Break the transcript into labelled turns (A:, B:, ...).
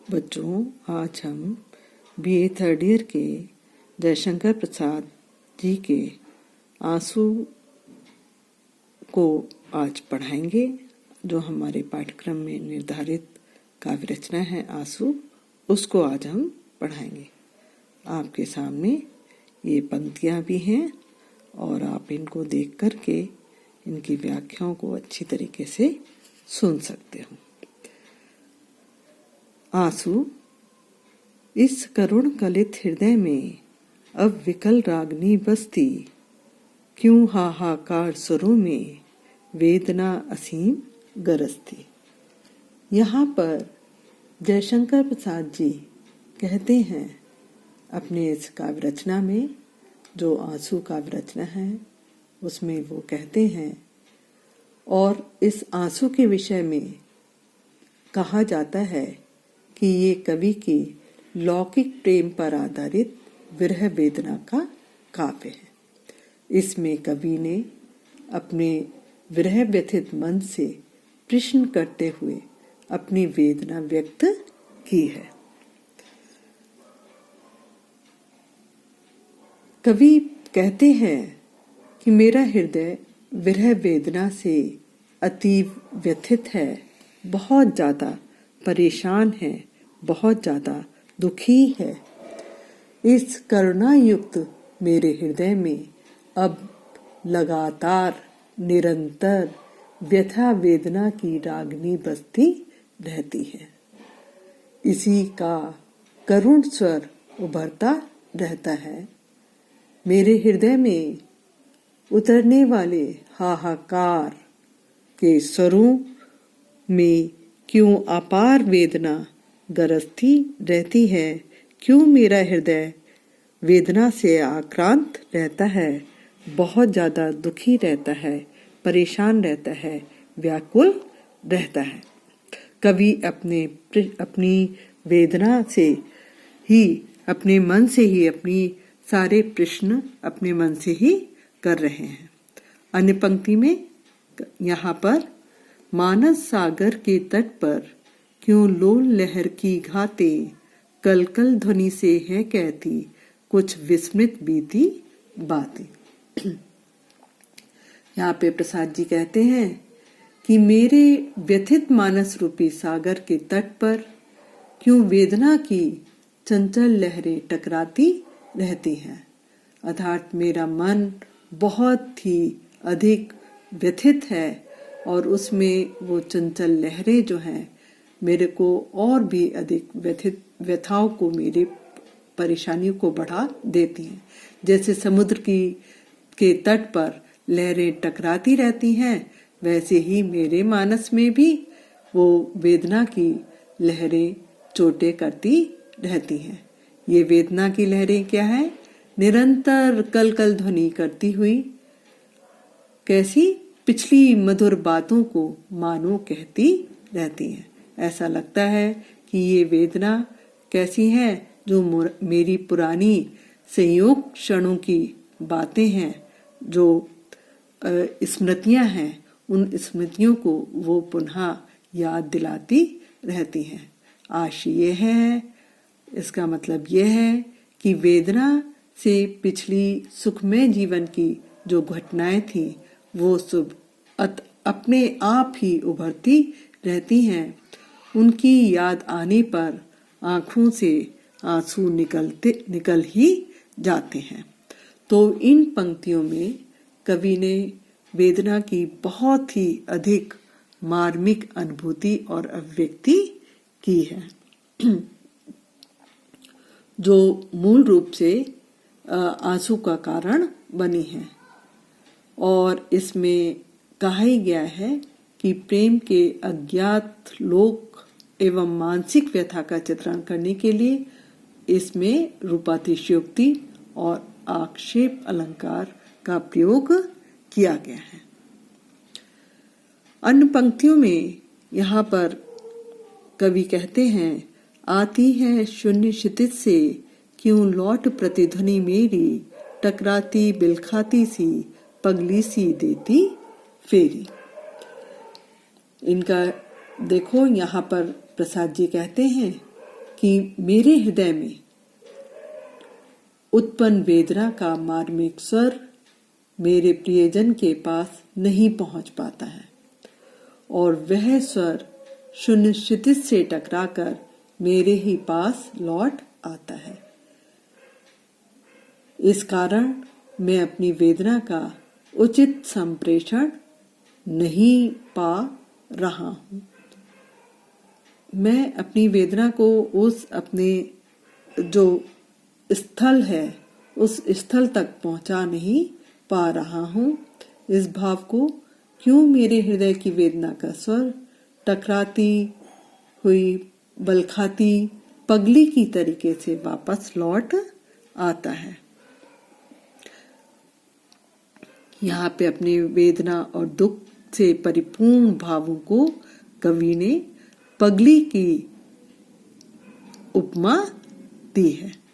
A: बच्चों, आज हम BA थर्ड ईयर के जयशंकर प्रसाद जी के आंसू को आज पढ़ाएंगे। जो हमारे पाठ्यक्रम में निर्धारित काव्य रचना है आंसू, उसको आज हम पढ़ाएंगे। आपके सामने ये पंक्तियाँ भी हैं और आप इनको देख करके इनकी व्याख्याओं को अच्छी तरीके से सुन सकते हो। आंसू। इस करुण कलित हृदय में अब विकल रागनी बसती, क्यों हाहाकार स्वरों में वेदना असीम गरजती। यहाँ पर जयशंकर प्रसाद जी कहते हैं अपने इस काव्य रचना में, जो आंसू काव्य रचना है उसमें वो कहते हैं, और इस आंसू के विषय में कहा जाता है कि ये कवि की लौकिक प्रेम पर आधारित विरह वेदना का काव्य है। इसमें कवि ने अपने विरह व्यथित मन से प्रश्न करते हुए अपनी वेदना व्यक्त की है। कवि कहते हैं कि मेरा हृदय विरह वेदना से अतीव व्यथित है, बहुत ज्यादा परेशान है, बहुत ज्यादा दुखी है। इस करुणा युक्त मेरे हृदय में अब लगातार निरंतर व्यथा वेदना की रागनी बजती रहती है। इसी का करुण स्वर उभरता रहता है। मेरे हृदय में उतरने वाले हाहाकार के स्वरों में क्यों अपार वेदना गरजती रहती है, क्यों मेरा हृदय वेदना से आक्रांत रहता है, बहुत ज़्यादा दुखी रहता है, परेशान रहता है, व्याकुल रहता है। कवि अपनी वेदना से ही, अपने मन से ही अपनी सारे प्रश्न अपने मन से ही कर रहे हैं। अन्य पंक्ति में यहाँ पर मानस सागर के तट पर क्यों लोल लहर की घाते, कल कल ध्वनि से है कहती कुछ विस्मृत बीती बातें। यहाँ पे प्रसाद जी कहते हैं कि मेरे व्यथित मानस रूपी सागर के तट पर क्यों वेदना की चंचल लहरें टकराती रहती हैं। अर्थात मेरा मन बहुत ही अधिक व्यथित है और उसमें वो चंचल लहरें जो हैं मेरे को और भी अधिक व्यथाओं को, मेरे परेशानियों को बढ़ा देती हैं। जैसे समुद्र के तट पर लहरें टकराती रहती हैं, वैसे ही मेरे मानस में भी वो वेदना की लहरें चोटें करती रहती हैं। ये वेदना की लहरें क्या है? निरंतर कल कल ध्वनि करती हुई, कैसी? पिछली मधुर बातों को मानो कहती रहती हैं। ऐसा लगता है कि ये वेदना कैसी है? जो मेरी पुरानी संयोग क्षणों की बातें हैं, जो स्मृतियां हैं, उन स्मृतियों को वो पुनः याद दिलाती रहती हैं। आशय ये है, इसका मतलब यह है कि वेदना से पिछली सुखमय जीवन की जो घटनाएं थी वो सब अपने आप ही उभरती रहती हैं। उनकी याद आने पर आंखों से आंसू निकल ही जाते हैं। तो इन पंक्तियों में कवि ने वेदना की बहुत ही अधिक मार्मिक अनुभूति और अभिव्यक्ति की है, जो मूल रूप से आंसू का कारण बनी है। और इसमें कहा ही गया है कि प्रेम के अज्ञात लोक एवं मानसिक व्यथा का चित्रण करने के लिए इसमें रूपातिशयोक्ति और आक्षेप अलंकार का प्रयोग किया गया है। अन्य पंक्तियों में यहाँ पर कवि कहते हैं, आती है शून्य क्षितिज से क्यों लौट प्रतिध्वनि मेरी, टकराती बिलखाती सी पगली सी देती फेरी। इनका देखो, यहाँ पर प्रसाद जी कहते हैं कि मेरे हृदय में उत्पन्न वेदना का मार्मिक स्वर मेरे प्रियजन के पास नहीं पहुंच पाता है और वह स्वर शून्य क्षितिज से टकराकर मेरे ही पास लौट आता है। इस कारण मैं अपनी वेदना का उचित संप्रेषण नहीं पा रहा हूं। मैं अपनी वेदना को उस अपने जो स्थल है उस स्थल तक पहुंचा नहीं पा रहा हूं। इस भाव को क्यों मेरे हृदय की वेदना का स्वर टकराती हुई बलखाती पगली की तरीके से वापस लौट आता है। यहाँ पे अपने वेदना और दुख से परिपूर्ण भावों को कवि ने पगली की उपमा दी है।